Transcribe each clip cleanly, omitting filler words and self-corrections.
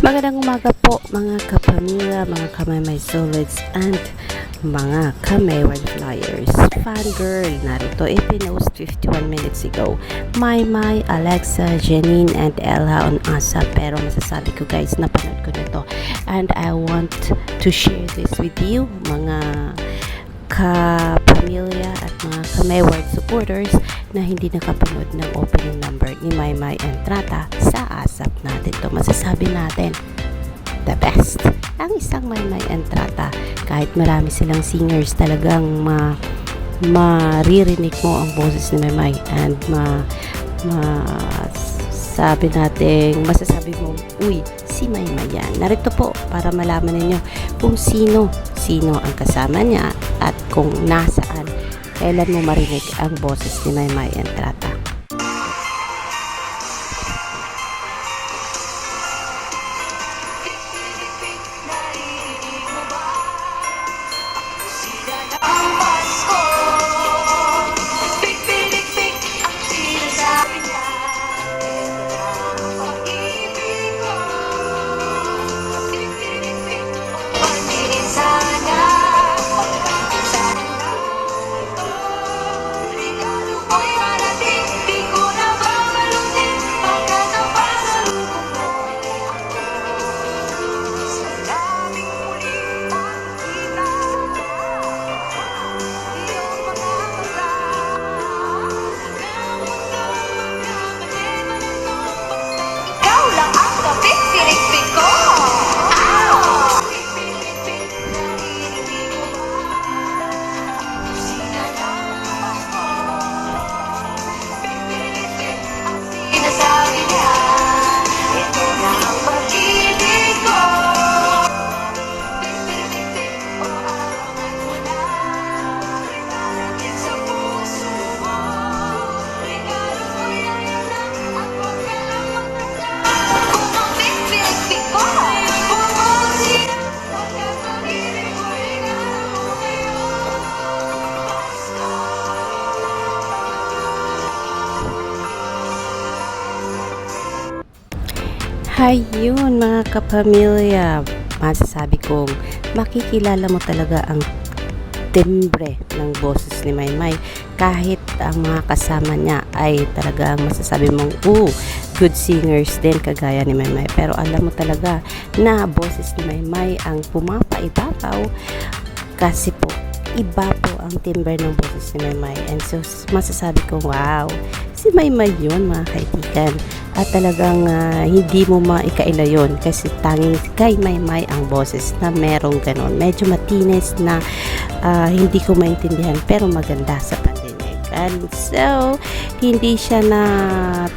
Magandang umaga po mga kapamilya, mga kamay solids and mga kamay flyers. Fangirl, narito ipinost 51 minutes ago. My, Alexa, Janine and Ella on ASA, pero masasabi ko guys, napanood ko na to. And I want to share this with you, mga kapamilya at mga kamay supporters na hindi nakapanood ng opening number ni My Entrata sa ASAP natin to. Masasabi natin the best ang isang My Entrata. Kahit marami silang singers, talagang maririnig mo ang boses ni My and sabi natin, masasabi mo, uy, si My yan. Narito po para malaman ninyo kung sino ang kasama niya at kung nasaan, kailan mo marinig ang boses ni My Entrata. Hi yun mga kapamilya, masasabi kong makikilala mo talaga ang timbre ng boses ni My kahit ang mga kasama niya ay talagang masasabi mong good singers din kagaya ni My, pero alam mo talaga na boses ni My ang pumapaibabaw kasi po iba po ang timbre ng boses ni My and so masasabi ko wow, si My yun mga kaibigan. At talagang hindi mo maikaila yun kasi tanging kay My ang boses na merong ganon. Medyo matinis na hindi ko maintindihan pero maganda sa pandinig. And so, hindi siya na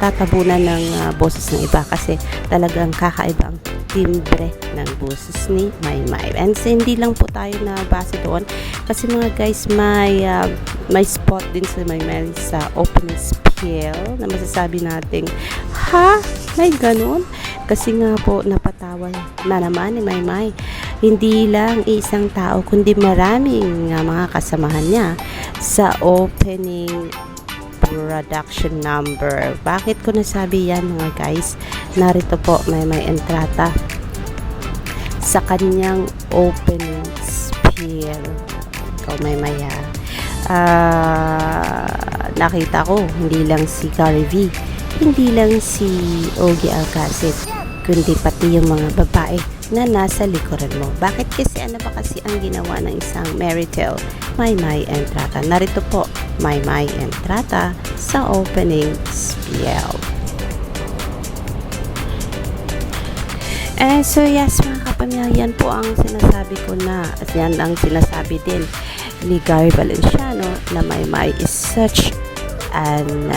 tatabunan ng boses ng iba kasi talagang kakaiba ang timbre ng boses ni My. And so, hindi lang po tayo na base doon kasi mga guys, may spot din sa My sa opening spiel na masasabi nating may ganun? Kasi nga po napatawa na naman ni My. Hindi lang isang tao kundi maraming mga kasamahan niya sa opening production number. Bakit ko nasabi yan mga guys? Narito po My Entrata sa kanyang opening spiel. Ikaw My nakita ko hindi lang si Gary V, hindi lang si Ogie Alcacid, kundi pati yung mga babae na nasa likuran mo. Bakit kasi ano ba kasi ang ginawa ng isang Maritel My Entrata? Narito po My Entrata sa opening spiel. And so yes mga kapamilya, yan po ang sinasabi ko na at yan ang sinasabi din ni Gary Valenciano na My is such an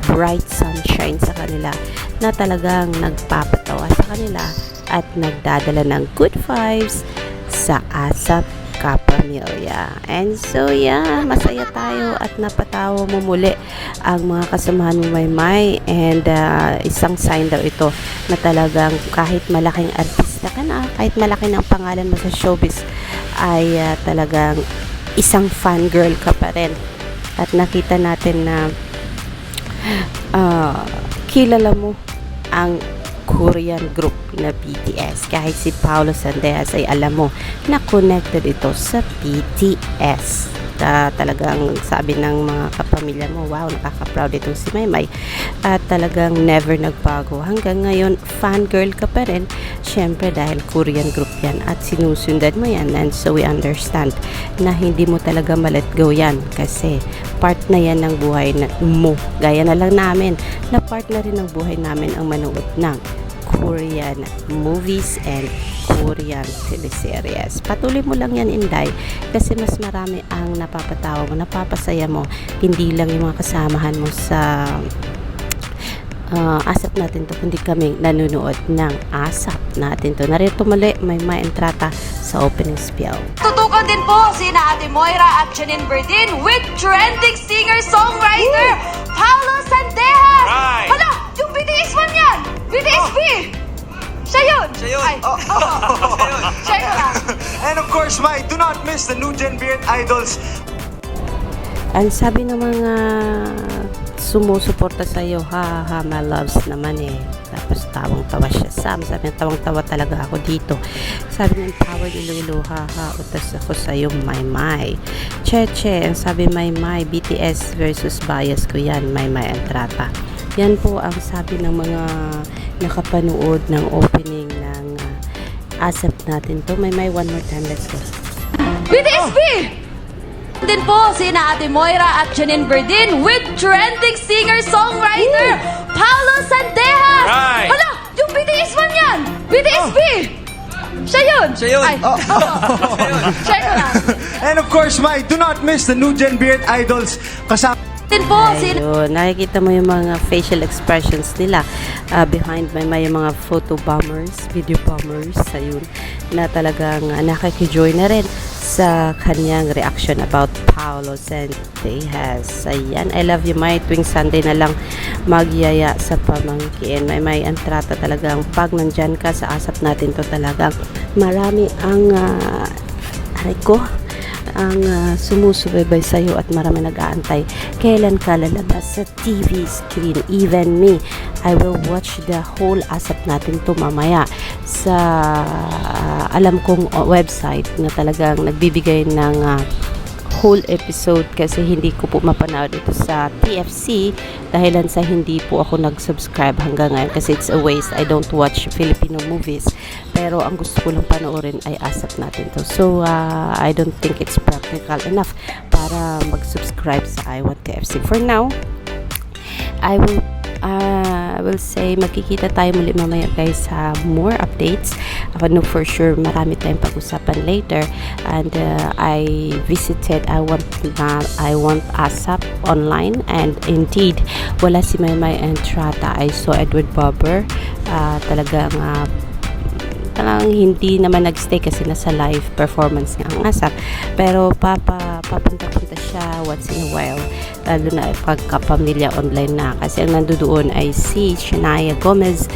bright sunshine sa kanila na talagang nagpapatawa sa kanila at nagdadala ng good vibes sa ASAP kapamilya. And so yeah, masaya tayo at napatawa mo muli ang mga kasamahan mo My and isang sign daw ito na talagang kahit malaking artista ka na, kahit malaki ng pangalan mo sa showbiz ay talagang isang fangirl ka pa rin. At nakita natin na kilala mo ang Korean group na BTS. Kahit si Paolo Sandejas ay alam mo na connected ito sa BTS. Talagang sabi ng mga kapamilya mo, wow, nakaka-proud itong si Maymay. At talagang never nagbago. Hanggang ngayon, fangirl ka pa rin. Syempre dahil Korean group yan at sinusundan mo yan. And so we understand na hindi mo talaga ma-let go yan kasi part na yan ng buhay mo. Gaya na lang namin na part na rin ng buhay namin ang manood ng Korean movies and Korean teleseries. Patuloy mo lang yan, Inday, kasi mas marami ang napapatawa mo, napapasaya mo, hindi lang yung mga kasamahan mo sa asap natin to, kundi kami nanonood ng asap natin to. Narito muli, Maymay Entrata sa opening spiel. Tutukan din po sina Ate Moira at Janine Berdin with trending singer-songwriter Paolo Sandejas! Right. Hala! Yung BTS man yan! BTSB! Siya yun! Siya yun. Ay, Siya yun. siya yun lang. And of course, Mai, do not miss the new Gen Beard Idols. Ang sabi ng mga sumusuporta sa iyo, ha ha, my loves naman eh. Tapos tawang-tawa siya. Sabi niya, tawang-tawa talaga ako dito. Sabi niya, power Iloilo, ha ha, utas ako sa iyo, Maymay. Cheche, ang sabi Maymay, BTS versus bias ko yan, Maymay Entrata. Yan po ang sabi ng mga nakapanood ng opening ng asap natin to. Maymay, one more time, let's go. BTSB! Din po sina Ate Moira at Janine Berdin with trending singer-songwriter Paolo Sandejas! Right. Hala! Yung BTS man yan! BTSB! Siya yun! Siya yun. Siya yun lang. And of course, Mai, do not miss the new Gen Beard Idols. Kasama Din po sina Ayun, nakikita mo yung mga facial expressions nila behind may mga photo bombers, video bombers, ayun, na talagang nakikijoy na rin sa kanyang reaction about Paolo Sandejas. Ayan, I love you, May. Tuwing Sunday na lang magyaya sa pamangkin. May Entrata talagang pag nandyan ka sa asap natin to talagang marami ang ang sumusubaybay sa iyo at marami nag-aantay kailan ka lalabas sa TV screen. Even me, I will watch the whole asap natin to mamaya sa alam kong website na talagang nagbibigay ng whole episode kasi hindi ko po mapanood ito sa TFC dahilan sa hindi po ako nag-subscribe hanggang ngayon kasi it's a waste. I don't watch Filipino movies pero ang gusto ko lang panoorin ay asap natin to. So I don't think it's practical enough para mag-subscribe sa iWant TFC. For now, I will say magkikita tayo muli mamaya guys sa more updates. No, for sure marami tayong pag-usapan later. And I visited iWant ASAP online and indeed wala si Maymay Entrata. I saw Edward Bobber. Talagang hindi naman nagstay kasi nasa live performance nga ang asap, pero papunta-punta siya once in a while, lalo na pagkapamilya online na kasi ang nandoon ay si Shania Gomez,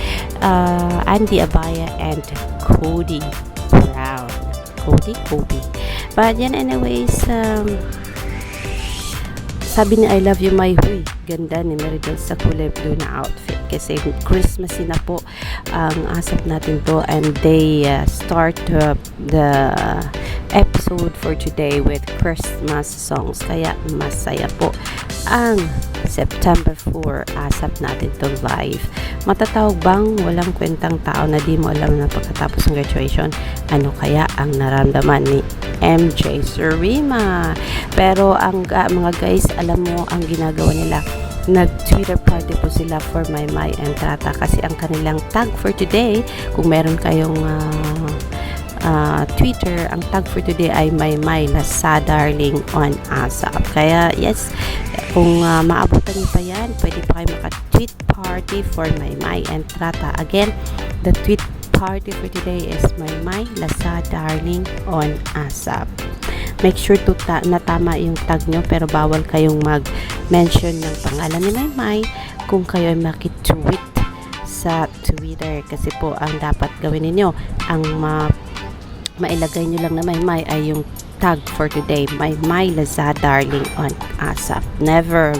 Andy Abaya and Cody Brown. Cody. But yan, anyways, sabi ni I love you, my huy, ganda ni Meridel sa kulay blue na outfit kasi Christmassy na po ang asap natin to and they start the episode for today with Christmas songs, kaya masaya po ang September 4 asap natin to live. Matatawag bang walang kwentang tao na di mo alam na pagkatapos ng graduation ano kaya ang naramdaman ni MJ Surima? Pero ang mga guys, alam mo ang ginagawa nila, nag-Twitter party po sila for Maymay Entrata kasi ang kanilang tag for today, kung meron kayong Twitter, ang tag for today ay Maymay Lasadarling on ASAP. Kaya yes, kung maabutan niyo pa yan, pwede pa kayo maka-tweet party for Maymay Entrata. Again, the tweet party for today is Maymay Lasadarling on ASAP. Make sure to na tama yung tag nyo, pero bawal kayong mag-mention ng pangalan ni Maymay kung kayo ay makitweet sa Twitter kasi po ang dapat gawin ninyo, ang mailagay nyo lang na Maymay ay yung tag for today, Maymay Lasadarling on ASAP. Never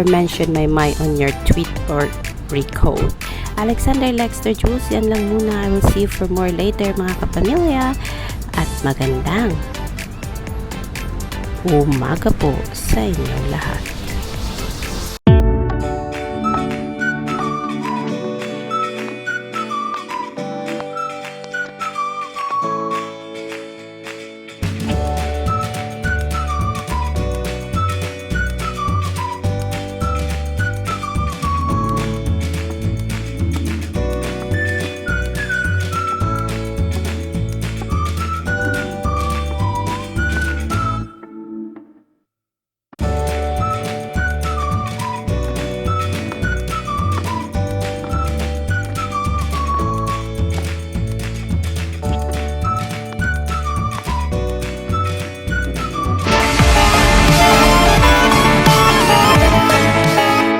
mention Maymay on your tweet or recode. Alexander Lexter Jules, yan lang muna. I will see you for more later mga kapamilya. At magandang umaga po sa inyong lahat.